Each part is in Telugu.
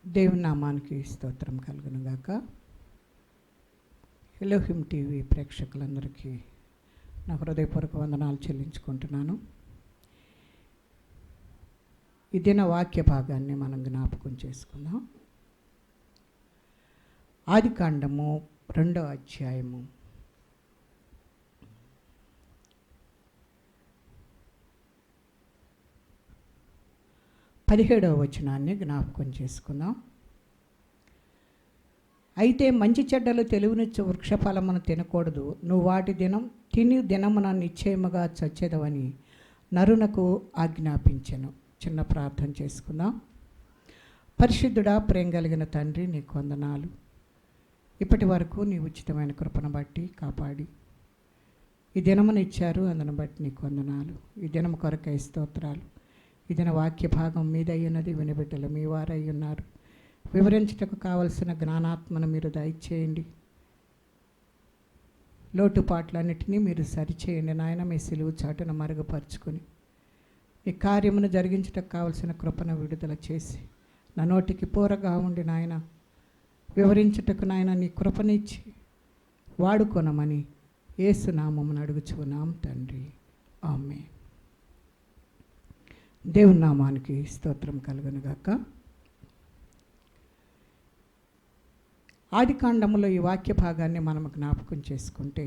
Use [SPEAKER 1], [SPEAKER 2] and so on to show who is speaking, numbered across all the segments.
[SPEAKER 1] దేవుని నామానికి స్తోత్రం కలుగును గాక. ఎలోహిం టీవీ ప్రేక్షకులందరికీ నా హృదయపూర్వక వందనాలు చెల్లించుకుంటున్నాను. ఈ దిన వాక్య భాగాన్ని మనం జ్ఞాపకం చేసుకుందాం. ఆదికాండము 2వ అధ్యాయము 17వ వచనాన్ని జ్ఞాపకం చేసుకుందాం. అయితే మంచి చెడ్డలు తెలివినిచ్చు వృక్షఫలమును తినకూడదు, నువ్వు వాటి తిని దినమున నిశ్చయముగా చచ్చేదవని నరునకు ఆజ్ఞాపించెను. చిన్న ప్రార్థన చేసుకుందాం. పరిశుద్ధుడా, ప్రేమ కలిగిన తండ్రి, నీకు వందనాలు. ఇప్పటి వరకు నీ ఉచితమైన కృపను బట్టి కాపాడి ఈ దినమును ఇచ్చారు, అందును బట్టి నీకు వందనాలు. ఈ దినము కొరకై స్తోత్రాలు. ఈ దిన వాక్య భాగం మీద అయ్యున్నది, వినబిడ్డలు మీ వారై ఉన్నారు. వివరించటకు కావలసిన జ్ఞానాత్మను మీరు దయచేయండి. లోటుపాట్లన్నిటినీ మీరు సరిచేయండి నాయన. మీ సిలువు చాటును మరుగుపరుచుకొని ఈ కార్యమును జరిగించటకు కావలసిన కృపను విడుదల చేసి నా నోటికి పూరగా ఉండి నాయన వివరించుటకు నాయన నీ కృపనిచ్చి వాడుకొనమని యేసు నామమును అడుగుచున్నాం తండ్రి, ఆమేన్. దేవుని నామానికి స్తోత్రం కలుగును గాక. ఆదికాండములో ఈ వాక్య భాగాన్ని మనం జ్ఞాపకం చేసుకుంటే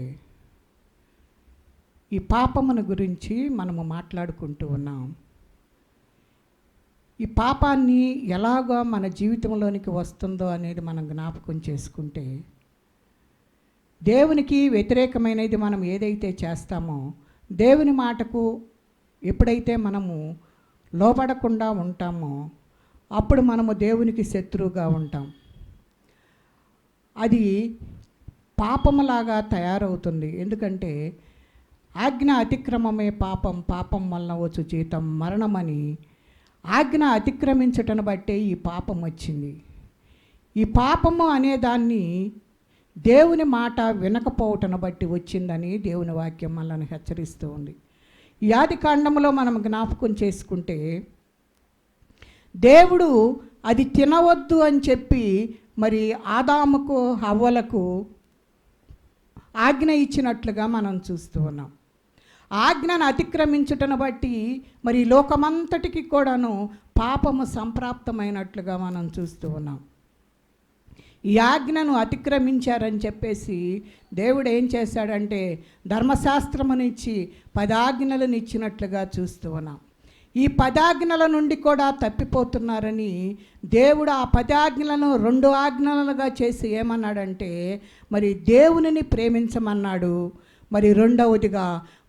[SPEAKER 1] ఈ పాపమును గురించి మనము మాట్లాడుకుంటూ ఉన్నాం. ఈ పాపాన్ని ఎలాగా మన జీవితంలోనికి వస్తుందో అనేది మనం జ్ఞాపకం చేసుకుంటే, దేవునికి వ్యతిరేకమైనది మనం ఏదైతే చేస్తామో, దేవుని మాటకు ఎప్పుడైతే మనము లోబడకుండా ఉంటామో అప్పుడు మనము దేవునికి శత్రువుగా ఉంటాం. అది పాపములాగా తయారవుతుంది. ఎందుకంటే ఆజ్ఞ అతిక్రమమే పాపం, పాపం వలన వచ్చు జీతం మరణమని ఆజ్ఞ అతిక్రమించటను బట్టే ఈ పాపం వచ్చింది. ఈ పాపము అనేదాన్ని దేవుని మాట వినకపోవటను బట్టి వచ్చిందని దేవుని వాక్యం మనల్ని హెచ్చరిస్తూ ఉంది. ఈ ఆదికాండములో మనం జ్ఞాపకం చేసుకుంటే దేవుడు అది తినవద్దు అని చెప్పి మరి ఆదాముకు హవ్వలకు ఆజ్ఞ ఇచ్చినట్లుగా మనం చూస్తూ ఉన్నాం. ఆజ్ఞను అతిక్రమించుటను బట్టి మరి లోకమంతటికి కూడాను పాపము సంప్రాప్తమైనట్లుగా మనం చూస్తూ ఉన్నాం. ఈ ఆజ్ఞను అతిక్రమించారని చెప్పేసి దేవుడు ఏం చేశాడంటే ధర్మశాస్త్రమునిచ్చి 10 ఆజ్ఞలను ఇచ్చినట్లుగా చూస్తూ ఉన్నాం. ఈ 10 ఆజ్ఞల నుండి కూడా తప్పిపోతున్నారని దేవుడు ఆ 10 ఆజ్ఞలను 2 ఆజ్ఞలుగా చేసి ఏమన్నాడంటే మరి దేవునిని ప్రేమించమన్నాడు. మరి రెండవదిగా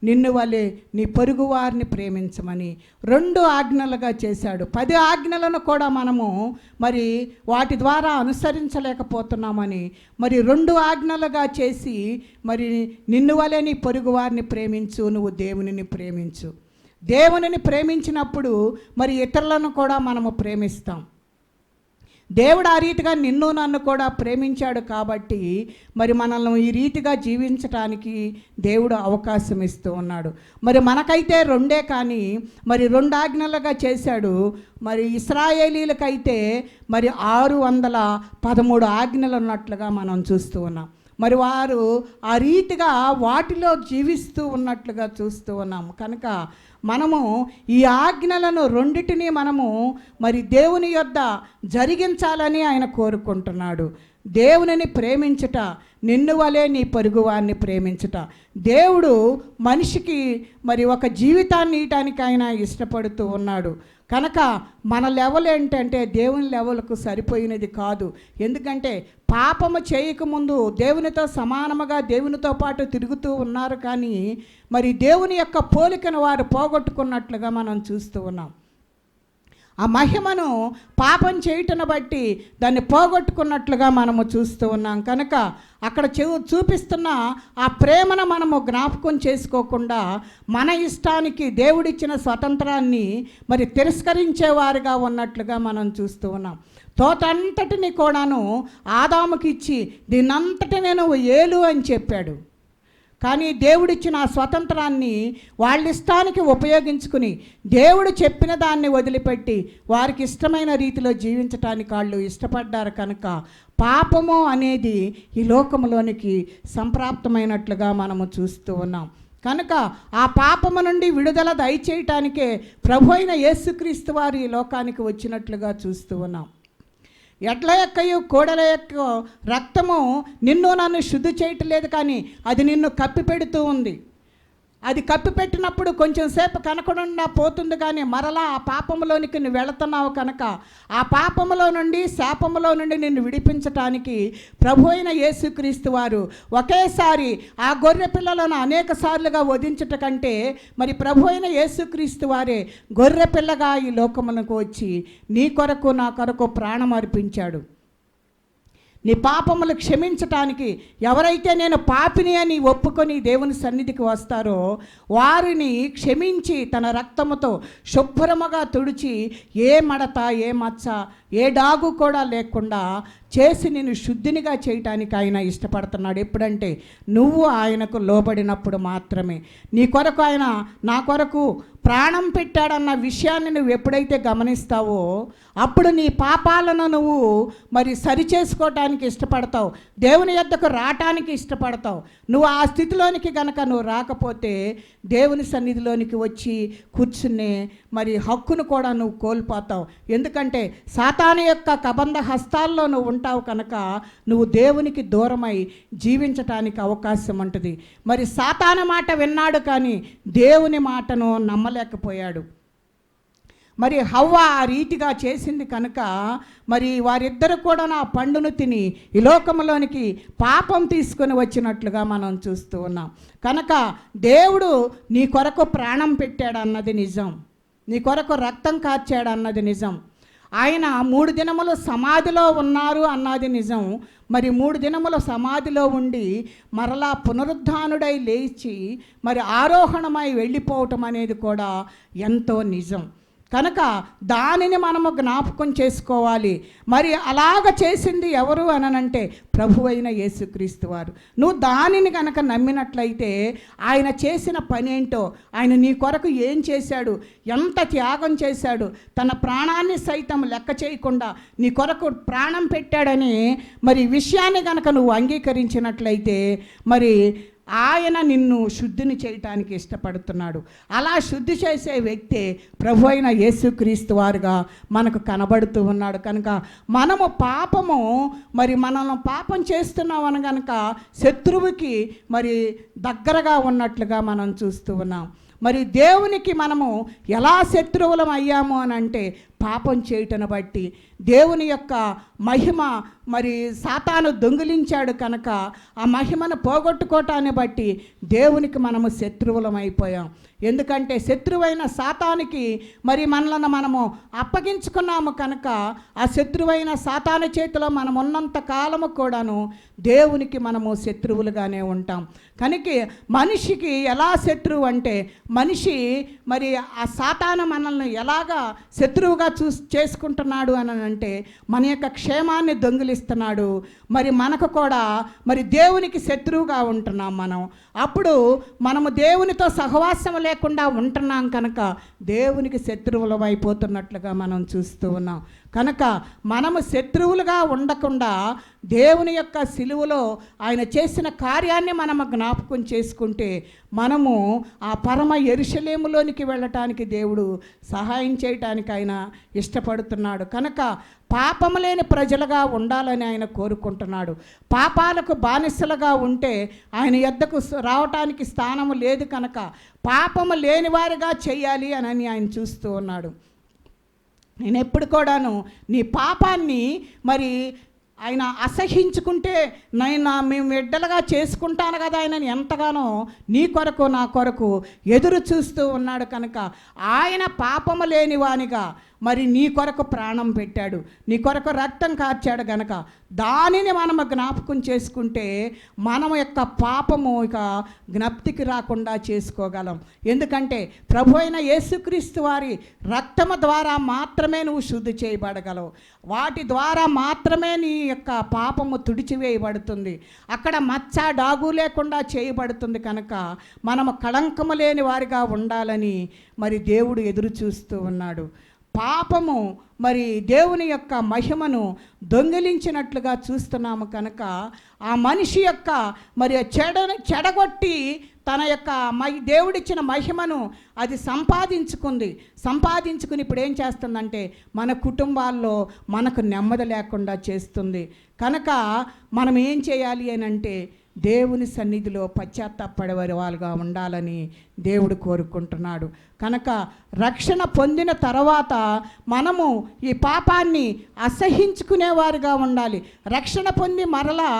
[SPEAKER 1] నిన్ను వలె నీ పొరుగు వారిని ప్రేమించమని 2 ఆజ్ఞలుగా చేశాడు. 10 ఆజ్ఞలను కూడా మనము మరి వాటి ద్వారా అనుసరించలేకపోతున్నామని మరి 2 ఆజ్ఞలుగా చేసి మరి నిన్ను వలె నీ పొరుగు వారిని ప్రేమించు, నువ్వు దేవునిని ప్రేమించు. దేవునిని ప్రేమించినప్పుడు మరి ఇతరులను కూడా మనము ప్రేమిస్తాం. దేవుడు ఆ రీతిగా నిన్ను నన్ను కూడా ప్రేమించాడు కాబట్టి మరి మనల్ని ఈ రీతిగా జీవించటానికి దేవుడు అవకాశం ఇస్తూ ఉన్నాడు. మరి మనకైతే 2 కానీ మరి 2 ఆజ్ఞలుగా చేశాడు. మరి ఇశ్రాయేలీలకైతే మరి 613 ఆజ్ఞలు ఉన్నట్లుగా మనం చూస్తూ ఉన్నాం. మరి వారు ఆ రీతిగా వాటిలో జీవిస్తూ ఉన్నట్లుగా చూస్తూ ఉన్నాం. కనుక మనము ఈ ఆజ్ఞలను 2టిని మనము మరి దేవుని యొద్ద జరిగించాలని ఆయన కోరుకుంటున్నాడు. దేవునిని ప్రేమించుట, నిన్ను వలె నీ పొరుగువారిని ప్రేమించుట. దేవుడు మనిషికి మరి ఒక జీవితాన్ని ఇవ్వటానికి ఆయన ఇష్టపడుతూ ఉన్నాడు. కనుక మన లెవెల్ ఏంటంటే దేవుని లెవెల్కు సరిపోయినది కాదు. ఎందుకంటే పాపము చేయకముందు దేవునితో సమానముగా దేవునితో పాటు తిరుగుతూ ఉన్నారు, కానీ మరి దేవుని యొక్క పోలికను వారు పోగొట్టుకున్నట్లుగా మనం చూస్తూ ఉన్నాం. ఆ మహిమను పాపం చేయటను బట్టి దాన్ని పోగొట్టుకున్నట్లుగా మనము చూస్తూ ఉన్నాం. కనుక అక్కడ చూపిస్తున్న ఆ ప్రేమను మనము జ్ఞాపకం చేసుకోకుండా మన ఇష్టానికి దేవుడిచ్చిన స్వతంత్రాన్ని మరి తిరస్కరించేవారుగా ఉన్నట్లుగా మనం చూస్తూ ఉన్నాం. తోటంతటిని కూడాను ఆదాముకి ఇచ్చి దీన్నంతటి నేను ఏలు అని చెప్పాడు. కానీ దేవుడిచ్చిన ఆ స్వతంత్రాన్ని వాళ్ళ ఇష్టానికి ఉపయోగించుకుని దేవుడు చెప్పిన దాన్ని వదిలిపెట్టి వారికి ఇష్టమైన రీతిలో జీవించటానికి వాళ్ళు ఇష్టపడ్డారు కనుక పాపము అనేది ఈ లోకంలోనికి సంప్రాప్తమైనట్లుగా మనము చూస్తూ ఉన్నాం. కనుక ఆ పాపము నుండి విడుదల దయచేయటానికే ప్రభు అయిన యేసుక్రీస్తు వారు ఈ లోకానికి వచ్చినట్లుగా చూస్తూ ఉన్నాం. ఎడ్ల యొక్కయు కోడల యొక్క రక్తము నిన్ను నన్ను శుద్ధి చేయట్లేదు, కానీ అది నిన్ను కప్పిపెడుతూ ఉంది. అది కప్పిపెట్టినప్పుడు కొంచెం సేపు కనకుండా పోతుంది, కానీ మరలా ఆ పాపములోనికి నువ్వు వెళుతున్నావు కనుక ఆ పాపములో నుండి శాపములో నుండి నిన్ను విడిపించటానికి ప్రభు అయిన యేసుక్రీస్తు వారు ఒకేసారి ఆ గొర్రె పిల్లలను అనేక సార్లుగా వధించట కంటే మరి ప్రభు అయిన యేసుక్రీస్తు వారే గొర్రె పిల్లగా ఈ లోకమునకు వచ్చి నీ కొరకు నా కొరకు ప్రాణం అర్పించాడు. నీ పాపములు క్షమించటానికి ఎవరైతే నేను పాపిని అని ఒప్పుకొని దేవుని సన్నిధికి వస్తారో వారిని క్షమించి తన రక్తముతో శుభ్రముగా తుడిచి ఏ మడత ఏ మచ్చ ఏ డాగు కూడా లేకుండా చేసి నేను శుద్ధినిగా చేయటానికి ఆయన ఇష్టపడుతున్నాడు. ఎప్పుడంటే నువ్వు ఆయనకు లోబడినప్పుడు మాత్రమే. నీ కొరకు ఆయన నా కొరకు ప్రాణం పెట్టాడన్న విషయాన్ని నువ్వు ఎప్పుడైతే గమనిస్తావో అప్పుడు నీ పాపాలను నువ్వు మరి సరిచేసుకోవటానికి ఇష్టపడతావు, దేవుని యొద్దకు రావటానికి ఇష్టపడతావు. నువ్వు ఆ స్థితిలోనికి గనక నువ్వు రాకపోతే దేవుని సన్నిధిలోనికి వచ్చి కూర్చునే మరి హక్కును కూడా నువ్వు కోల్పోతావు. ఎందుకంటే సాతాను యొక్క కబంధ హస్తాల్లో నువ్వు ఉంటావు కనుక నువ్వు దేవునికి దూరమై జీవించటానికి అవకాశం ఉంటుంది. మరి సాతాను మాట విన్నాడు కానీ దేవుని మాటను నమ్మలేకపోయాడు. మరి హవ్వ ఆ రీతిగా చేసింది కనుక మరి వారిద్దరు కూడా నా పండును తిని ఈ లోకంలోనికి పాపం తీసుకొని వచ్చినట్లుగా మనం చూస్తూ ఉన్నాం. కనుక దేవుడు నీ కొరకు ప్రాణం పెట్టాడు అన్నది నిజం, నీ కొరకు రక్తం కార్చాడు అన్నది నిజం. ఆయన 3 దినములు సమాధిలో ఉన్నారు అన్నది నిజం. మరి 3 దినముల సమాధిలో ఉండి మరలా పునరుద్ధానుడై లేచి మరి ఆరోహణమై వెళ్ళిపోవటం అనేది కూడా ఎంతో నిజం. కనుక దానిని మనము జ్ఞాపకం చేసుకోవాలి. మరి అలాగ చేసింది ఎవరు అనంటే ప్రభు అయిన యేసుక్రీస్తు వారు. నువ్వు దానిని కనుక నమ్మినట్లయితే ఆయన చేసిన పని ఏంటో, ఆయన నీ కొరకు ఏం చేశాడు, ఎంత త్యాగం చేశాడు, తన ప్రాణాన్ని సైతం లెక్క చేయకుండా నీ కొరకు ప్రాణం పెట్టాడని మరి విషయాన్ని కనుక నువ్వు అంగీకరించినట్లయితే మరి ఆయన నిన్ను శుద్ధిని చేయటానికి ఇష్టపడుతున్నాడు. అలా శుద్ధి చేసే వ్యక్తే ప్రభు అయిన యేసుక్రీస్తు వారుగా మనకు కనబడుతూ ఉన్నాడు. కనుక మనము పాపము మరి మనల్ని పాపం చేస్తున్నామని కనుక శత్రువుకి మరి దగ్గరగా ఉన్నట్లుగా మనం చూస్తూ ఉన్నాం. మరి దేవునికి మనము ఎలా శత్రువులం అయ్యాము అని అంటే పాపం చేయటను బట్టి దేవుని యొక్క మహిమ మరి సాతాను దొంగిలించాడు కనుక ఆ మహిమను పోగొట్టుకోవటాన్ని బట్టి దేవునికి మనము శత్రువులం అయిపోయాం. ఎందుకంటే శత్రువైన సాతానికి మరి మనలను మనము అప్పగించుకున్నాము కనుక ఆ శత్రువైన సాతాను చేతిలో మనం ఉన్నంత కాలము కూడాను దేవునికి మనము శత్రువులుగానే ఉంటాం. కనుక మనిషికి ఎలా శత్రువు అంటే మనిషి మరి ఆ సాతాను మనల్ని ఎలాగా శత్రువుగా చేసుకుంటున్నాడు అని అంటే మన యొక్క క్షేమాన్ని దొంగిలిస్తున్నాడు. మరి మనకు కూడా మరి దేవునికి శత్రువుగా ఉంటున్నాం మనం. అప్పుడు మనము దేవునితో సహవాసం లేకుండా ఉంటున్నాం కనుక దేవునికి శత్రువులం అయిపోతున్నట్లుగా మనం చూస్తూ ఉన్నాం. కనుక మనము శత్రువులుగా ఉండకుండా దేవుని యొక్క సిలువలో ఆయన చేసిన కార్యాన్ని మనము జ్ఞాపకం చేసుకుంటే మనము ఆ పరమ యెరూషలేములోనికి వెళ్ళటానికి దేవుడు సహాయం చేయటానికి ఆయన ఇష్టపడుతున్నాడు. కనుక పాపము లేని ప్రజలుగా ఉండాలని ఆయన కోరుకుంటున్నాడు. పాపాలకు బానిసలుగా ఉంటే ఆయన యొద్దకు రావటానికి స్థానము లేదు కనుక పాపము లేని వారిగా చేయాలి అని ఆయన చూస్తూ ఉన్నాడు. నేను ఎప్పుడు కూడాను నీ పాపాన్ని మరి ఆయన అసహించుకుంటే మేము ఎడ్డలుగా చేసుకుంటాను కదా ఆయన ఎంతగానో నీ కొరకు నా కొరకు ఎదురు చూస్తూ ఉన్నాడు. కనుక ఆయన పాపము లేనివానిగా మరి నీ కొరకు ప్రాణం పెట్టాడు, నీ కొరకు రక్తం కార్చాడు గనక దానిని మనము జ్ఞాపకం చేసుకుంటే మనం యొక్క పాపము ఇక జ్ఞప్తికి రాకుండా చేసుకోగలం. ఎందుకంటే ప్రభు అయిన యేసుక్రీస్తు వారి రక్తము ద్వారా మాత్రమే నువ్వు శుద్ధి చేయబడగలవు. వాటి ద్వారా మాత్రమే నీ యొక్క పాపము తుడిచివేయబడుతుంది. అక్కడ మచ్చ డాగు లేకుండా చేయబడుతుంది. కనుక మనము కళంకము లేని వారిగా ఉండాలని మరి దేవుడు ఎదురు చూస్తూ ఉన్నాడు. పాపము మరి దేవుని యొక్క మహిమను దొంగిలించినట్లుగా చూస్తున్నాము. కనుక ఆ మనిషి యొక్క మరి చెడగొట్టి తన యొక్క దేవుడిచ్చిన మహిమను అది సంపాదించుకుని ఇప్పుడు ఏం చేస్తుందంటే మన కుటుంబాల్లో మనకు నెమ్మది లేకుండా చేస్తుంది. కనుక మనం ఏం చేయాలి అని అంటే దేవుని సన్నిధిలో పశ్చాత్తాపడే వాళ్ళుగా ఉండాలని దేవుడు కోరుకుంటున్నాడు. కనుక రక్షణ పొందిన తర్వాత మనము ఈ పాపాన్ని అసహించుకునేవారుగా ఉండాలి. రక్షణ పొంది మరలా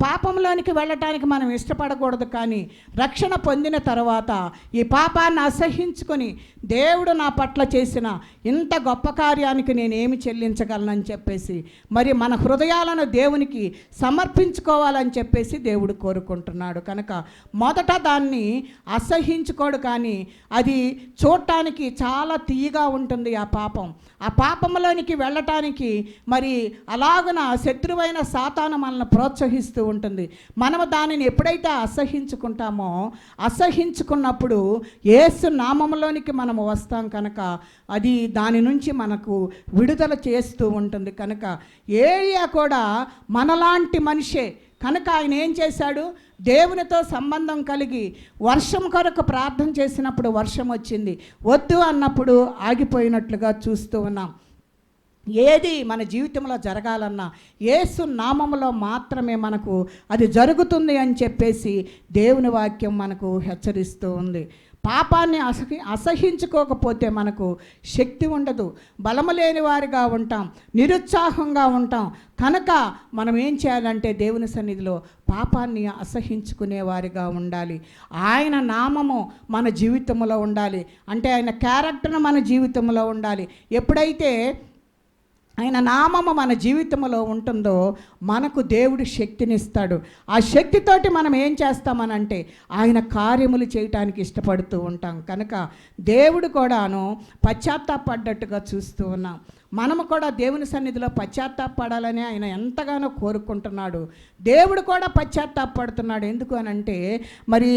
[SPEAKER 1] పాపంలోనికి వెళ్ళటానికి మనం ఇష్టపడకూడదు. కానీ రక్షణ పొందిన తర్వాత ఈ పాపాన్ని అసహించుకొని దేవుడు నా పట్ల చేసిన ఇంత గొప్ప కార్యానికి నేనేమి చెల్లించగలనని చెప్పేసి మరి మన హృదయాలను దేవునికి సమర్పించుకోవాలని చెప్పేసి దేవుడు కోరుకుంటున్నాడు. కనుక మొదట దాన్ని అసహించుకోడు, కానీ అది చూడటానికి చాలా తీయగా ఉంటుంది. ఆ పాపంలోనికి వెళ్ళటానికి మరి అలాగున శత్రువైన సాతాను మనల్ని ప్రోత్సహిస్తూ ఉంటుంది. మనము దానిని ఎప్పుడైతే అసహించుకున్నప్పుడు యేసు నామములోనికి మనము వస్తాం. కనుక అది దాని నుంచి మనకు విడుదల చేస్తూ ఉంటుంది. కనుక ఏలియా కూడా మనలాంటి మనిషే. కనుక ఆయన ఏం చేశాడు? దేవునితో సంబంధం కలిగి వర్షం కొరకు ప్రార్థన చేసినప్పుడు వర్షం వచ్చింది, వద్దు అన్నప్పుడు ఆగిపోయినట్లుగా చూస్తూ ఉన్నాం. ఏది మన జీవితంలో జరగాలన్నా యేసు నామములో మాత్రమే మనకు అది జరుగుతుంది అని చెప్పేసి దేవుని వాక్యం మనకు హెచ్చరిస్తూ ఉంది. పాపాన్ని అసహించుకోకపోతే మనకు శక్తి ఉండదు, బలము లేని వారిగా ఉంటాం, నిరుత్సాహంగా ఉంటాం. కనుక మనం ఏం చేయాలంటే దేవుని సన్నిధిలో పాపాన్ని అసహించుకునేవారిగా ఉండాలి. ఆయన నామము మన జీవితంలో ఉండాలి, అంటే ఆయన క్యారెక్టర్ మన జీవితంలో ఉండాలి. ఎప్పుడైతే ఆయన నామము మన జీవితంలో ఉంటుందో మనకు దేవుడు శక్తినిస్తాడు. ఆ శక్తితోటి మనం ఏం చేస్తామనంటే ఆయన కార్యములు చేయటానికి ఇష్టపడుతూ ఉంటాం. కనుక దేవుడు కూడాను పశ్చాత్తాపడ్డట్టుగా చూస్తూ ఉన్నాం. మనము కూడా దేవుని సన్నిధిలో పశ్చాత్తాపడాలని ఆయన ఎంతగానో కోరుకుంటున్నాడు. దేవుడు కూడా పశ్చాత్తాపడుతున్నాడు. ఎందుకు అనంటే మరి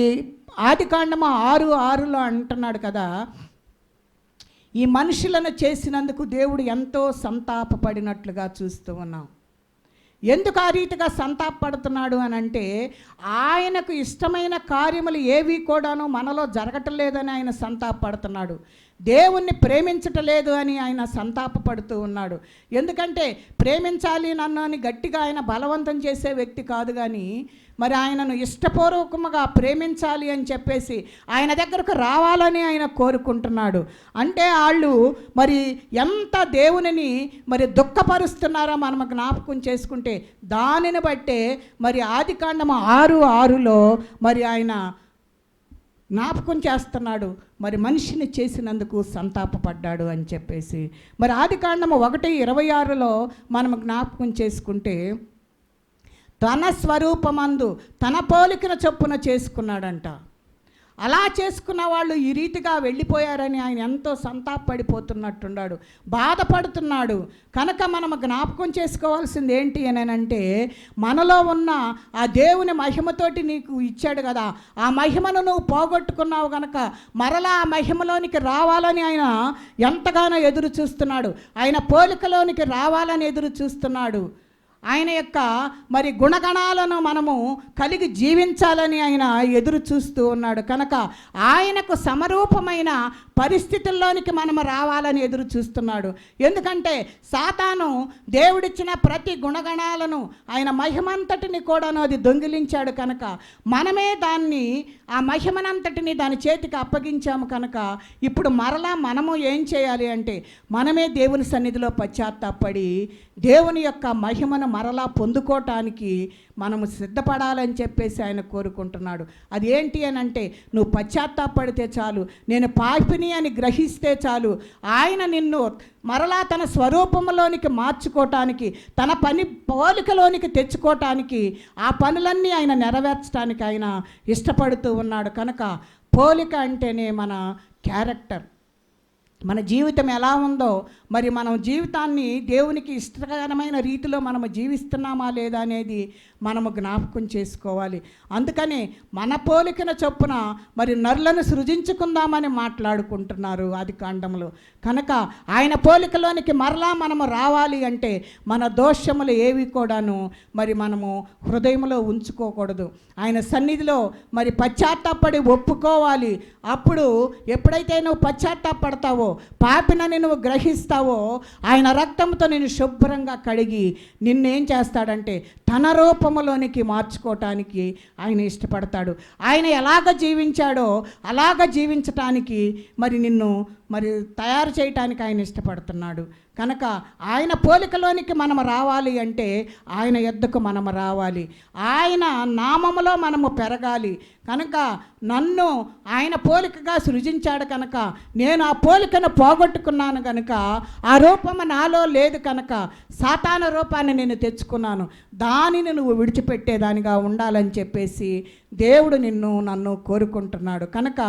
[SPEAKER 1] ఆదికాండము 6:6 అంటున్నాడు కదా, ఈ మనుషులను చేసినందుకు దేవుడు ఎంతో సంతాపపడినట్లుగా చూస్తూ ఉన్నాం. ఎందుకు ఆ రీతిగా సంతాపపడుతున్నాడు అని అంటే ఆయనకు ఇష్టమైన కార్యములు ఏవి కూడాను మనలో జరగటం లేదని ఆయన సంతాపపడుతున్నాడు. దేవుణ్ణి ప్రేమించటలేదు అని ఆయన సంతాపపడుతూ ఉన్నాడు. ఎందుకంటే ప్రేమించాలి నన్ను అని గట్టిగా ఆయన బలవంతం చేసే వ్యక్తి కాదు, కానీ మరి ఆయనను ఇష్టపూర్వకముగా ప్రేమించాలి అని చెప్పేసి ఆయన దగ్గరకు రావాలని ఆయన కోరుకుంటున్నాడు. అంటే వాళ్ళు మరి ఎంత దేవునిని మరి దుఃఖపరుస్తున్నారో మనం జ్ఞాపకం చేసుకుంటే దానిని బట్టే మరి ఆదికాండము 6:6 మరి ఆయన జ్ఞాపకం చేస్తున్నాడు. మరి మనిషిని చేసినందుకు సంతాపపడ్డాడు అని చెప్పేసి మరి ఆదికాండము 1:26 మనం జ్ఞాపకం చేసుకుంటే తన స్వరూపమందు తన పోలికన చొప్పున చేసుకున్నాడంట. అలా చేసుకున్న వాళ్ళు ఈ రీతిగా వెళ్ళిపోయారని ఆయన ఎంతో సంతాపపడిపోతున్నట్టున్నాడు, బాధపడుతున్నాడు. కనుక మనం జ్ఞాపకం చేసుకోవాల్సింది ఏంటి అని అంటే మనలో ఉన్న ఆ దేవుని మహిమతోటి నీకు ఇచ్చాడు కదా, ఆ మహిమను నువ్వు పోగొట్టుకున్నావు కనుక మరలా ఆ మహిమలోనికి రావాలని ఆయన ఎంతగానో ఎదురు చూస్తున్నాడు. ఆయన పోలికలోనికి రావాలని ఎదురు చూస్తున్నాడు. ఆయన యొక్క మరి గుణగణాలను మనము కలిగి జీవించాలని ఆయన ఎదురు చూస్తూ ఉన్నాడు. కనుక ఆయనకు సమరూపమైన పరిస్థితుల్లోనికి మనము రావాలని ఎదురు చూస్తున్నాడు. ఎందుకంటే సాతాను దేవుడిచ్చిన ప్రతి గుణగణాలను ఆయన మహిమంతటిని కూడాను అది దొంగిలించాడు. కనుక మనమే దాన్ని ఆ మహిమనంతటిని దాని చేతికి అప్పగించాము. కనుక ఇప్పుడు మరలా మనము ఏం చేయాలి అంటే మనమే దేవుని సన్నిధిలో పశ్చాత్తాపడి దేవుని యొక్క మహిమను మరలా పొందుకోవటానికి మనము సిద్ధపడాలని చెప్పేసి ఆయన కోరుకుంటున్నాడు. అది ఏంటి అని అంటే, నువ్వు పశ్చాత్తాపడితే చాలు, నేను పాపిని అని గ్రహిస్తే చాలు, ఆయన నిన్ను మరలా తన స్వరూపంలోనికి మార్చుకోవటానికి, తన పని పోలికలోనికి తెచ్చుకోవటానికి, ఆ పనులన్నీ ఆయన నెరవేర్చడానికి ఆయన ఇష్టపడుతూ ఉన్నాడు. కనుక పోలిక అంటేనే మన క్యారెక్టర్, మన జీవితం ఎలా ఉందో, మరి మనం జీవితాన్ని దేవునికి ఇష్టకరమైన రీతిలో మనము జీవిస్తున్నామా లేదా అనేది మనము జ్ఞాపకం చేసుకోవాలి. అందుకని మన పోలికన చొప్పున మరి నరులను సృజించుకుందామని మాట్లాడుకుంటున్నారు ఆదికాండంలో. కనుక ఆయన పోలికలోనికి మరలా మనము రావాలి అంటే మన దోషములు ఏవి కూడాను మరి మనము హృదయంలో ఉంచుకోకూడదు. ఆయన సన్నిధిలో మరి పశ్చాత్తాపడి ఒప్పుకోవాలి. అప్పుడు ఎప్పుడైతే నువ్వు పశ్చాత్తాపడతావో, పాపినని నువ్వు గ్రహిస్తావో, ఆయన రక్తంతో నేను శుభ్రంగా కడిగి నిన్నేం చేస్తాడంటే తన రూపంలోనికి మార్చుకోవటానికి ఆయన ఇష్టపడతాడు. ఆయన ఎలాగ జీవించాడో అలాగ జీవించటానికి మరి నిన్ను మరి తయారు చేయటానికి ఆయన ఇష్టపడుతున్నాడు. కనుక ఆయన పోలికలోనికి మనము రావాలి అంటే ఆయన యొద్దకు మనము రావాలి, ఆయన నామములో మనము పెరగాలి. కనుక నన్ను ఆయన పోలికగా సృజించాడు కనుక నేను ఆ పోలికను పోగొట్టుకున్నాను కనుక, ఆ రూపము నాలో లేదు కనుక సాతాను రూపాన్ని నేను తెచ్చుకున్నాను, దానిని నువ్వు విడిచిపెట్టేదానిగా ఉండాలని చెప్పేసి దేవుడు నన్ను కోరుకుంటున్నాడు. కనుక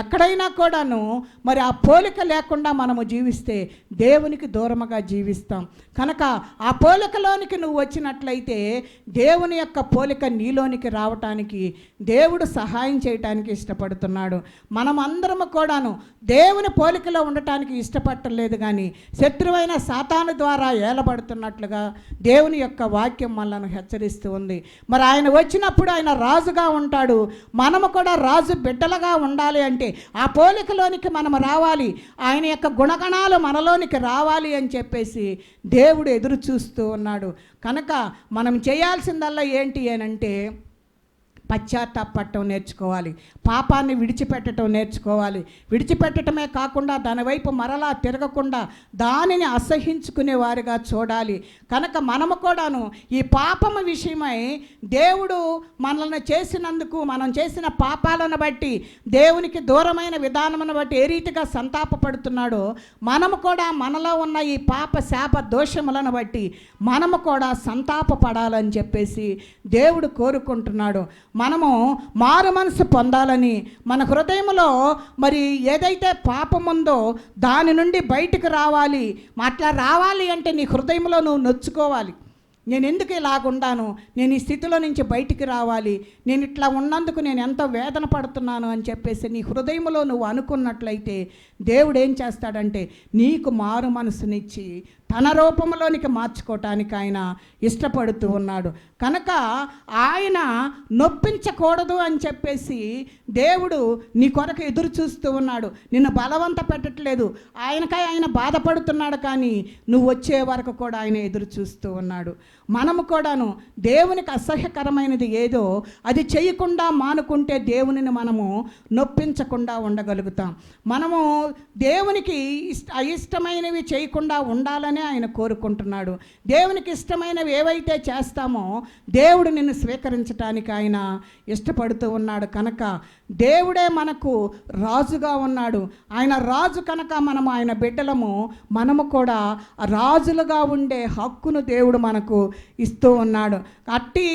[SPEAKER 1] ఎక్కడైనా కూడాను మరి ఆ పోలిక లేకుండా మనము జీవిస్తే దేవునికి దూరముగా జీవిస్తాం. కనుక ఆ పోలికలోనికి నువ్వు వచ్చినట్లయితే దేవుని యొక్క పోలిక నీలోనికి రావటానికి దేవుడు సహాయం చేయటానికి ఇష్టపడుతున్నాడు. మనం అందరము కూడాను దేవుని పోలికలో ఉండటానికి ఇష్టపడలేదు, కానీ శత్రువైన సాతాను ద్వారా ఏలబడుతున్నట్లుగా దేవుని యొక్క వాక్యం మనల్ని హెచ్చరిస్తూ ఉంది. మరి ఆయన వచ్చినప్పుడు ఆయన రాజుగా ఉంటాడు, మనము కూడా రాజు బిడ్డలుగా ఉండాలి అంటే ఆ పోలికలోనికి మనం రావాలి, ఆయన యొక్క గుణగణాలు మనలోనికి రావాలి అని చెప్పేసి దేవుడు ఎదురు చూస్తూ ఉన్నాడు. కనుక మనం చేయాల్సిందల్లా ఏంటి అనంటే పశ్చాత్తాపడటం నేర్చుకోవాలి, పాపాన్ని విడిచిపెట్టడం నేర్చుకోవాలి. విడిచిపెట్టడమే కాకుండా దాని వైపు మరలా తిరగకుండా దానిని అసహించుకునే వారిగా చూడాలి. కనుక మనము కూడాను ఈ పాపము విషయమై దేవుడు మనల్ని చేసినందుకు, మనం చేసిన పాపాలను బట్టి, దేవునికి దూరమైన విధానమును బట్టి ఏ రీతిగా సంతాపపడుతున్నాడో, మనము కూడా మనలో ఉన్న ఈ పాప శాప దోషములను బట్టి మనము కూడా సంతాపపడాలని చెప్పేసి దేవుడు కోరుకుంటున్నాడు. మనము మారు మనసు పొందాలని, మన హృదయంలో మరి ఏదైతే పాపం ఉందో దాని నుండి బయటకు రావాలి. అట్లా రావాలి అంటే నీ హృదయంలో నువ్వు నొచ్చుకోవాలి. నేను ఎందుకు ఇలాగుండాను, నేను ఈ స్థితిలో నుంచి బయటికి రావాలి, నేను ఇట్లా ఉన్నందుకు నేను ఎంతో వేదన పడుతున్నాను అని చెప్పేసి నీ హృదయంలో నువ్వు అనుకున్నట్లయితే దేవుడు ఏం చేస్తాడంటే నీకు మారు మనసునిచ్చి తన రూపంలోనికి మార్చుకోవటానికి ఆయన ఇష్టపడుతూ ఉన్నాడు. కనుక ఆయన నొప్పించకూడదు అని చెప్పేసి దేవుడు నీ కొరకు ఎదురు చూస్తూ ఉన్నాడు. నిన్ను బలవంత పెట్టట్లేదు, ఆయనకై ఆయన బాధపడుతున్నాడు, కానీ నువ్వు వచ్చే వరకు కూడా ఆయన ఎదురు చూస్తూ ఉన్నాడు. మనము కూడాను దేవునికి అసహ్యకరమైనది ఏదో అది చేయకుండా మానుకుంటే దేవునిని మనము నొప్పించకుండా ఉండగలుగుతాం. మనము దేవునికి అయిష్టమైనవి చేయకుండా ఉండాలని ఆయన కోరుకుంటున్నాడు. దేవునికి ఇష్టమైనవి ఏవైతే చేస్తామో దేవుడు నిన్ను స్వీకరించడానికి ఆయన ఇష్టపడుతూ ఉన్నాడు. కనుక దేవుడే మనకు రాజుగా ఉన్నాడు. ఆయన రాజు కనుక మనము ఆయన బిడ్డలము, మనము కూడా రాజులుగా ఉండే హక్కును దేవుడు మనకు ఇస్తూ ఉన్నాడు. అట్టి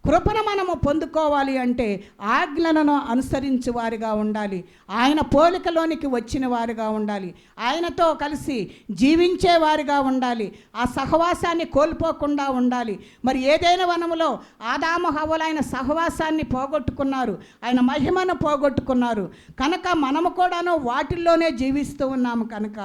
[SPEAKER 1] కృపను మనము పొందుకోవాలి అంటే ఆజ్ఞలను అనుసరించే వారిగా ఉండాలి, ఆయన పోలికలోనికి వచ్చిన వారిగా ఉండాలి, ఆయనతో కలిసి జీవించే వారిగా ఉండాలి, ఆ సహవాసాన్ని కోల్పోకుండా ఉండాలి. మరి ఏదైనా వనములో ఆదాము హవ్వలు ఆయన సహవాసాన్ని పోగొట్టుకున్నారు, ఆయన మహిమను పోగొట్టుకున్నారు. కనుక మనము కూడాను వాటిల్లోనే జీవిస్తూ ఉన్నాము. కనుక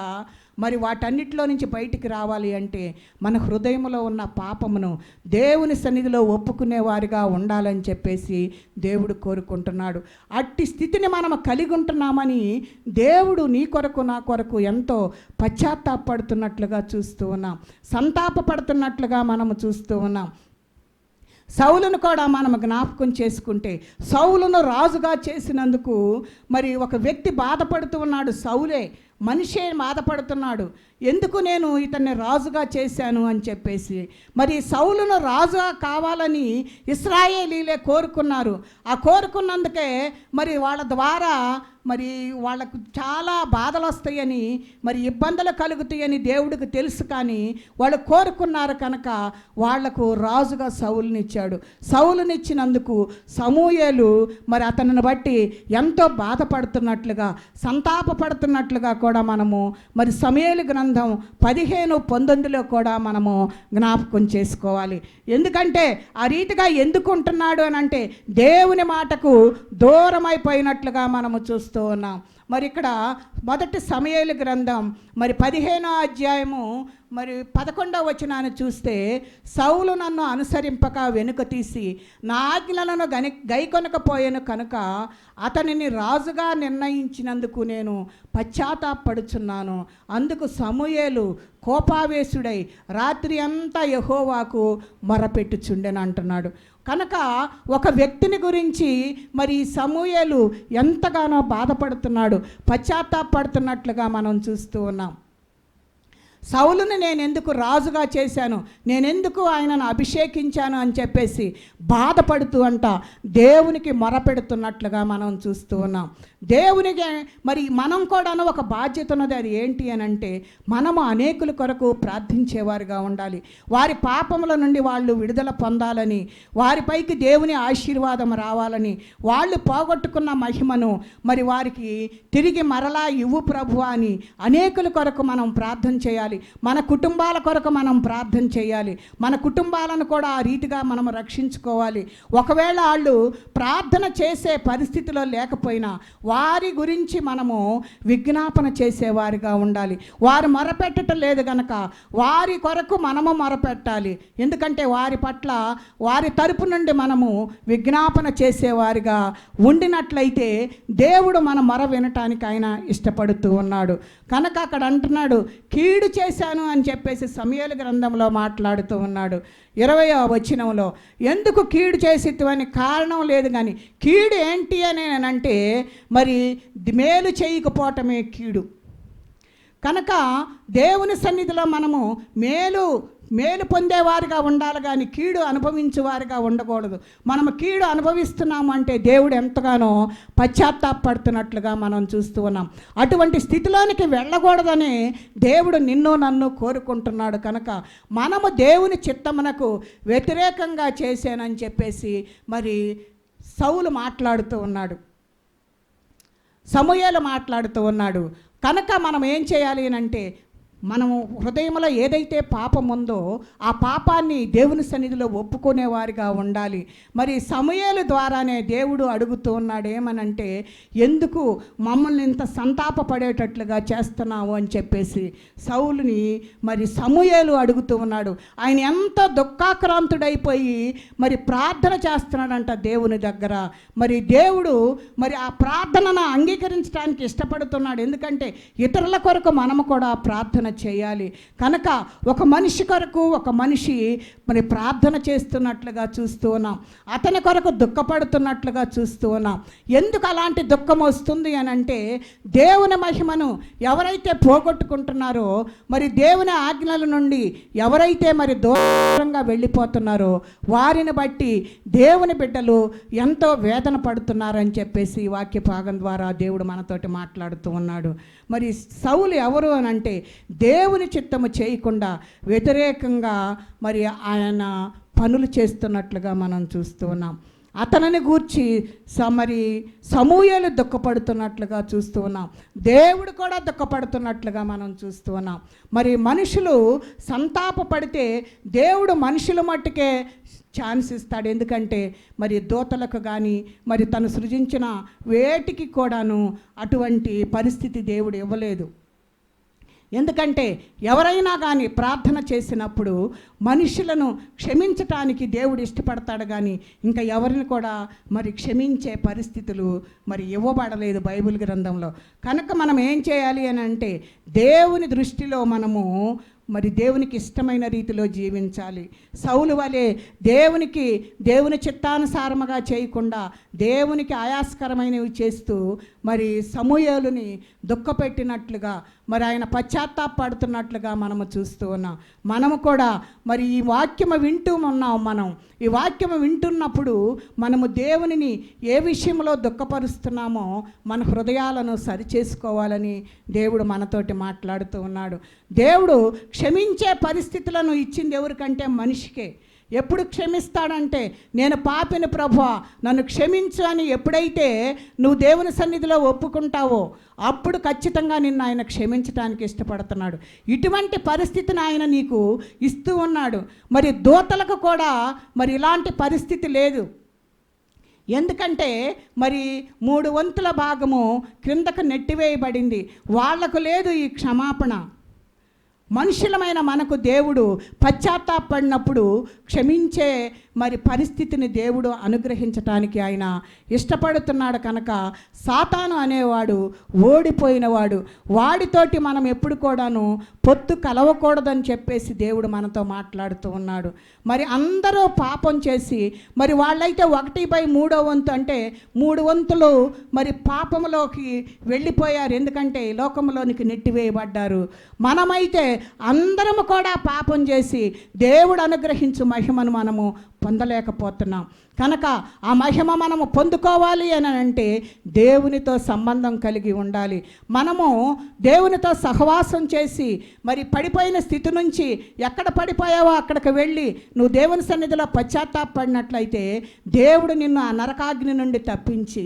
[SPEAKER 1] మరి వాటన్నిటిలో నుంచి బయటికి రావాలి అంటే మన హృదయంలో ఉన్న పాపమును దేవుని సన్నిధిలో ఒప్పుకునే వారిగా ఉండాలని చెప్పేసి దేవుడు కోరుకుంటున్నాడు. అట్టి స్థితిని మనం కలిగి ఉంటున్నామని దేవుడు నీ కొరకు నా కొరకు ఎంతో పశ్చాత్తాపడుతున్నట్లుగా చూస్తూ ఉన్నాం, సంతాపపడుతున్నట్లుగా మనము చూస్తూ ఉన్నాం. సౌలును కూడా మనం జ్ఞాపకం చేసుకుంటే సౌలును రాజుగా చేసినందుకు మరి ఒక వ్యక్తి బాధపడుతూ ఉన్నాడు. సౌలే మనిషే బాధపడుతున్నాడు, ఎందుకు నేను ఇతన్ని రాజుగా చేశాను అని చెప్పేసి. మరి సౌలును రాజుగా కావాలని ఇశ్రాయేలీలే కోరుకున్నారు. ఆ కోరుకున్నందుకే మరి వాళ్ళ ద్వారా మరి వాళ్ళకు చాలా బాధలు వస్తాయని, మరి ఇబ్బందులు కలుగుతాయని దేవుడికి తెలుసు. కానీ వాళ్ళు కోరుకున్నారు కనుక వాళ్లకు రాజుగా సౌలునిచ్చాడు. సౌలునిచ్చినందుకు సమూయేలు మరి అతనిని బట్టి ఎంతో బాధపడుతున్నట్లుగా, సంతాపపడుతున్నట్లుగా కూడా మనము మరి సమూయేలు గ్రంథం 15:19 కూడా మనము జ్ఞాపకం చేసుకోవాలి. ఎందుకంటే ఆ రీతిగా ఎందుకు ఉంటున్నాడు అని అంటే దేవుని మాటకు దూరమైపోయినట్లుగా మనము చూస్తూ ఉన్నాం. మరి ఇక్కడ మొదటి సమూయేలు గ్రంథం మరి 15వ అధ్యాయము మరి 11వ వచనాన్ని చూస్తే, సౌలు నన్ను అనుసరింపక వెనుక తీసి నా ఆజ్ఞలను గైకొనకపోయాను కనుక అతనిని రాజుగా నిర్ణయించినందుకు నేను పశ్చాత్తాపడుచున్నాను. అందుకు సమూయేలు కోపావేశుడై రాత్రి అంతా యెహోవాకు మొరపెట్టుచుండెను అంటున్నాడు. కనుక ఒక వ్యక్తిని గురించి మరి సమూయేలు ఎంతగానో బాధపడుతున్నాడు, పశ్చాత్తాపడుతున్నట్లుగా మనం చూస్తూ ఉన్నాం. సౌలుని నేనెందుకు రాజుగా చేశాను, నేనెందుకు ఆయనను అభిషేకించాను అని చెప్పేసి బాధపడుతూ అంట దేవునికి మొరపెడుతున్నట్లుగా మనం చూస్తూ ఉన్నాం. దేవునికి మరి మనం కూడాను ఒక బాధ్యత ఉన్నది. అది ఏంటి అని అంటే మనము అనేకుల కొరకు ప్రార్థించేవారుగా ఉండాలి. వారి పాపముల నుండి వాళ్ళు విడుదల పొందాలని, వారిపైకి దేవుని ఆశీర్వాదం రావాలని, వాళ్ళు పోగొట్టుకున్న మహిమను మరి వారికి తిరిగి మరలా ఇవ్వు ప్రభువా అని అనేకుల కొరకు మనం ప్రార్థన చేయాలి. మన కుటుంబాల కొరకు మనం ప్రార్థన చేయాలి. మన కుటుంబాలను కూడా ఆ రీతిగా మనం రక్షించుకోవాలి. ఒకవేళ వాళ్ళు ప్రార్థన చేసే పరిస్థితిలో లేకపోయినా వారి గురించి మనము విజ్ఞాపన చేసేవారిగా ఉండాలి. వారు మొరపెట్టడం లేదు కనుక వారి కొరకు మనము మొరపెట్టాలి. ఎందుకంటే వారి పట్ల వారి తరపు నుండి మనము విజ్ఞాపన చేసేవారిగా ఉండినట్లయితే దేవుడు మన మొర వినటానికి ఆయన ఇష్టపడుతూ ఉన్నాడు. కనుక అక్కడ అంటున్నాడు, కీడు చేశాను అని చెప్పేసి సమూయేలు గ్రంథంలో మాట్లాడుతూ ఉన్నాడు. 20వ వచనంలో ఎందుకు కీడు చేసిత్వని కారణం లేదు, కానీ కీడు ఏంటి అని అంటే మరి మేలు చేయకపోవటమే కీడు. కనుక దేవుని సన్నిధిలో మనము మేలు పొందేవారిగా ఉండాలి, కానీ కీడు అనుభవించేవారిగా ఉండకూడదు. మనము కీడు అనుభవిస్తున్నాము అంటే దేవుడు ఎంతగానో పశ్చాత్తాపడుతున్నట్లుగా మనం చూస్తూ ఉన్నాం. అటువంటి స్థితిలోనికి వెళ్ళకూడదని దేవుడు నిన్ను నన్ను కోరుకుంటున్నాడు. కనుక మనము దేవుని చిత్తమునకు వ్యతిరేకంగా చేశానని చెప్పేసి మరి సౌలు మాట్లాడుతూ ఉన్నాడు, సమూయేలు మాట్లాడుతూ ఉన్నాడు. కనుక మనం ఏం చేయాలి అని అంటే మనము హృదయంలో ఏదైతే పాపం ఉందో ఆ పాపాన్ని దేవుని సన్నిధిలో ఒప్పుకునేవారిగా ఉండాలి. మరి సమూయేలు ద్వారానే దేవుడు అడుగుతూ ఉన్నాడు ఏమనంటే, ఎందుకు మమ్మల్ని ఇంత సంతాపపడేటట్లుగా చేస్తున్నావు అని చెప్పేసి సౌలుని మరి సమూయేలు అడుగుతూ ఉన్నాడు. ఆయన ఎంత దుఃఖాక్రాంతుడైపోయి మరి ప్రార్థన చేస్తున్నాడంట దేవుని దగ్గర. మరి దేవుడు మరి ఆ ప్రార్థనను అంగీకరించడానికి ఇష్టపడుతున్నాడు. ఎందుకంటే ఇతరుల కొరకు మనము కూడా ప్రార్థన చేయాలి. కనుక ఒక మనిషి కొరకు ఒక మనిషి మరి ప్రార్థన చేస్తున్నట్లుగా చూస్తూ ఉన్నాం, అతని కొరకు దుఃఖపడుతున్నట్లుగా చూస్తూ ఉన్నాం. ఎందుకు అలాంటి దుఃఖం వస్తుంది అని అంటే దేవుని మహిమను ఎవరైతే పోగొట్టుకుంటున్నారో, మరి దేవుని ఆజ్ఞల నుండి ఎవరైతే మరి దూరంగా వెళ్ళిపోతున్నారో వారిని బట్టి దేవుని బిడ్డలు ఎంతో వేదన పడుతున్నారని చెప్పేసి ఈ వాక్య భాగం ద్వారా దేవుడు మనతోటి మాట్లాడుతూ ఉన్నాడు. మరి సౌలు ఎవరు అని అంటే దేవుని చిత్తము చేయకుండా వ్యతిరేకంగా మరి ఆయన పనులు చేస్తున్నట్లుగా మనం చూస్తూ ఉన్నాం. అతనిని గూర్చి మరి సమూయేలు దుఃఖపడుతున్నట్లుగా చూస్తూ ఉన్నాం, దేవుడు కూడా దుఃఖపడుతున్నట్లుగా మనం చూస్తూ ఉన్నాం. మరి మనుషులు సంతాపపడితే దేవుడు మనుషుల మట్టుకే ఛాన్స్ ఇస్తాడు. ఎందుకంటే మరి దూతలకు కానీ మరి తను సృజించిన వేటికి కూడాను అటువంటి పరిస్థితి దేవుడు ఇవ్వలేదు. ఎందుకంటే ఎవరైనా కానీ ప్రార్థన చేసినప్పుడు మనుషులను క్షమించటానికి దేవుడు ఇష్టపడతాడు, కానీ ఇంకా ఎవరిని కూడా మరి క్షమించే పరిస్థితులు మరి ఇవ్వబడలేదు బైబిల్ గ్రంథంలో. కనుక మనం ఏం చేయాలి అని అంటే దేవుని దృష్టిలో మనము మరి దేవునికి ఇష్టమైన రీతిలో జీవించాలి. సౌలు వలె దేవుని చిత్తానుసారముగా చేయకుండా దేవునికి ఆయాస్కరమైనవి చేస్తూ మరి సమూయేలుని దుఃఖపెట్టినట్లుగా, మరి ఆయన పశ్చాత్తాపడుతున్నట్లుగా మనము చూస్తూ ఉన్నాం. మనము కూడా మరి ఈ వాక్యము వింటూ ఉన్నాం. ఈ వాక్యము వింటున్నప్పుడు మనము దేవునిని ఏ విషయంలో దుఃఖపరుస్తున్నామో మన హృదయాలను సరిచేసుకోవాలని దేవుడు మనతోటి మాట్లాడుతూ ఉన్నాడు. దేవుడు క్షమించే పరిస్థితులను ఇచ్చింది ఎవరికంటే మనిషికే. ఎప్పుడు క్షమిస్తాడంటే, నేను పాపిని ప్రభువా నన్ను క్షమించు అని ఎప్పుడైతే నువ్వు దేవుని సన్నిధిలో ఒప్పుకుంటావో అప్పుడు ఖచ్చితంగా నిన్ను ఆయన క్షమించడానికి ఇష్టపడుతున్నాడు. ఇటువంటి పరిస్థితిని ఆయన నీకు ఇస్తూ ఉన్నాడు. మరి దూతలకు కూడా మరి ఇలాంటి పరిస్థితి లేదు. ఎందుకంటే మరి 3/4 భాగము క్రిందకు నెట్టివేయబడింది. వాళ్లకు లేదు ఈ క్షమాపణ. మనుషులమైన మనకు దేవుడు పశ్చాత్తాపడినప్పుడు క్షమించే మరి పరిస్థితిని దేవుడు అనుగ్రహించటానికి ఆయన ఇష్టపడుతున్నాడు. కనుక సాతాను అనేవాడు ఓడిపోయినవాడు, వాడితోటి మనం ఎప్పుడు కూడాను పొత్తు కలవకూడదని చెప్పేసి దేవుడు మనతో మాట్లాడుతూ ఉన్నాడు. మరి అందరూ పాపం చేసి మరి వాళ్ళైతే 1/3 అంటే 3 వంతులు మరి పాపంలోకి వెళ్ళిపోయారు. ఎందుకంటే లోకంలోనికి నెట్టివేయబడ్డారు. మనమైతే అందరము కూడా పాపం చేసి దేవుడు అనుగ్రహించు మహిమను మనము పొందలేకపోతున్నాం. కనుక ఆ మహిమ మనము పొందుకోవాలి అని అంటే దేవునితో సంబంధం కలిగి ఉండాలి. మనము దేవునితో సహవాసం చేసి మరి పడిపోయిన స్థితి నుంచి ఎక్కడ పడిపోయావో అక్కడికి వెళ్ళి నువ్వు దేవుని సన్నిధిలో పశ్చాత్తాపడినట్లయితే దేవుడు నిన్ను ఆ నరకాగ్ని నుండి తప్పించి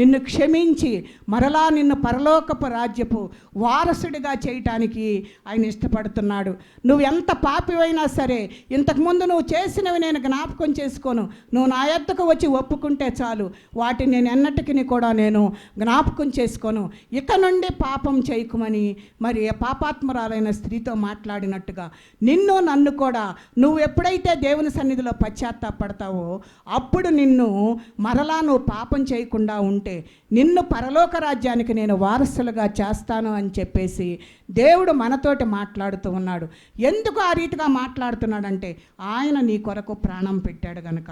[SPEAKER 1] నిన్ను క్షమించి మరలా నిన్ను పరలోకపు రాజ్యపు వారసుడిగా చేయటానికి ఆయన ఇష్టపడుతున్నాడు. నువ్వు ఎంత పాపివైనా సరే, ఇంతకుముందు నువ్వు చేసినవి నేను జ్ఞాపకం చేసుకోను, నువ్వు నా యొద్దకు వచ్చి ఒప్పుకుంటే చాలు, వాటిని నేను ఎన్నటికీ కూడా నేను జ్ఞాపకం చేసుకోను, ఇక నుండి పాపం చేయకుమని మరి పాపాత్మరాలైన స్త్రీతో మాట్లాడినట్టుగా నిన్ను నన్ను కూడా నువ్వు ఎప్పుడైతే దేవుని సన్నిధిలో పశ్చాత్తాపడతావో అప్పుడు నిన్ను మరలా నువ్వు పాపం చేయకుండా ఉంటే నిన్ను పరలోక రాజ్యానికి నేను వారసులుగా చేస్తాను అని చెప్పేసి దేవుడు మనతోటి మాట్లాడుతూ ఉన్నాడు. ఎందుకు ఆ రీతిగా మాట్లాడుతున్నాడంటే ఆయన నీ కొరకు ప్రాణం పెట్టాడు కనుక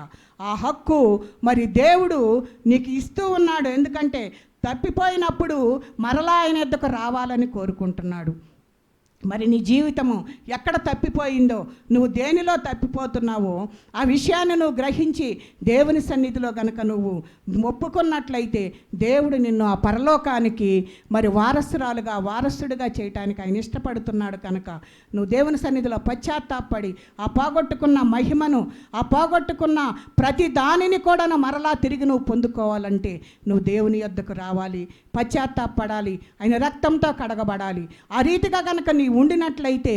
[SPEAKER 1] ఆ హక్కు మరి దేవుడు నీకు ఇస్తూ ఉన్నాడు. ఎందుకంటే తప్పిపోయినప్పుడు మరలా ఆయన యొద్దకు రావాలని కోరుకుంటున్నాడు. మరి నీ జీవితము ఎక్కడ తప్పిపోయిందో, నువ్వు దేనిలో తప్పిపోతున్నావో ఆ విషయాన్ని నువ్వు గ్రహించి దేవుని సన్నిధిలో గనక నువ్వు ఒప్పుకున్నట్లయితే దేవుడు నిన్ను ఆ పరలోకానికి మరి వారసుడిగా చేయటానికి ఆయన ఇష్టపడుతున్నాడు. కనుక నువ్వు దేవుని సన్నిధిలో పశ్చాత్తాపడి ఆ పోగొట్టుకున్న మహిమను, ఆ పోగొట్టుకున్న ప్రతి దానిని కూడా మరలా తిరిగి నువ్వు పొందుకోవాలంటే నువ్వు దేవుని యొద్దకు రావాలి, పశ్చాత్తాపడాలి, ఆయన రక్తంతో కడగబడాలి. ఆ రీతిగా కనుక నీ ఉండినట్లయితే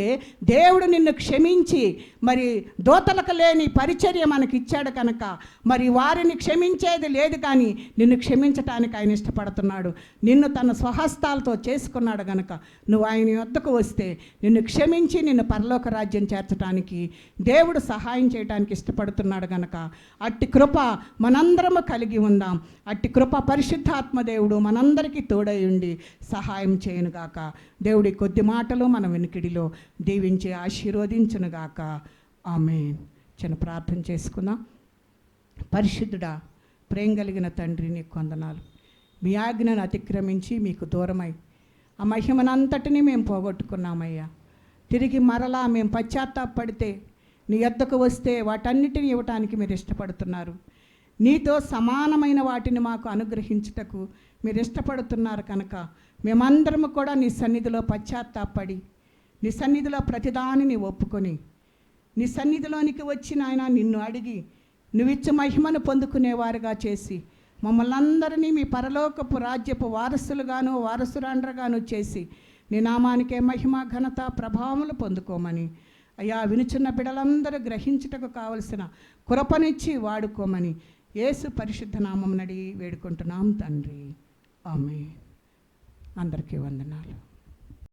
[SPEAKER 1] దేవుడు నిన్ను క్షమించి మరి దోతలకు లేని పరిచర్య మనకి ఇచ్చాడు కనుక మరి వారిని క్షమించేది లేదు, కానీ నిన్ను క్షమించటానికి ఆయన ఇష్టపడుతున్నాడు. నిన్ను తన స్వహస్తాలతో చేసుకున్నాడు కనుక నువ్వు ఆయన వద్దకు వస్తే నిన్ను క్షమించి నిన్ను పరలోక రాజ్యం చేర్చడానికి దేవుడు సహాయం చేయడానికి ఇష్టపడుతున్నాడు కనుక అట్టి కృప మనందరము కలిగి ఉందాం. అట్టి కృప పరిశుద్ధాత్మ దేవుడు మనందరికీ తోడై ఉండి సహాయం చేయనుగాక. దేవుడి కొద్ది మాటలు మన వెనుకిడిలో దీవించి ఆశీర్వదించునుగాక. ఆమేన్. చిన్న ప్రార్థన చేసుకుందాం. పరిశుద్ధుడా, ప్రేమ కలిగిన తండ్రి, నీకు వందనాలు. మీ ఆజ్ఞను అతిక్రమించి మీకు దూరమై ఆ మహిమనంతటినీ మేము పోగొట్టుకున్నామయ్యా. తిరిగి మరలా మేము పశ్చాత్తాపడితే నీ యొద్దకు వస్తే వాటన్నిటిని ఇవ్వటానికి మీరు ఇష్టపడుతున్నారు. నీతో సమానమైన వాటిని మాకు అనుగ్రహించుటకు మీరు ఇష్టపడుతున్నారు కనుక మేమందరము కూడా నీ సన్నిధిలో పశ్చాత్తాపడి నీ సన్నిధిలో ప్రతిదానిని ఒప్పుకొని నీ సన్నిధిలోనికి వచ్చి నాయన నిన్ను అడిగి నువ్విచ్చే మహిమను పొందుకునేవారుగా చేసి మమ్మల్ని అందరినీ మీ పరలోకపు రాజ్యపు వారసులుగాను వారసురాండ్రగాను చేసి నీ నామానికే మహిమ ఘనత ప్రభావములు పొందుకోమని అయ్యా వినుచున్న బిడ్డలందరూ గ్రహించుటకు కావలసిన కృపనిచ్చి వాడుకోమని యేసు పరిశుద్ధ నామమున అడిగి వేడుకుంటున్నాం తండ్రి. ఆమేన్. అందరికీ వందనాలు.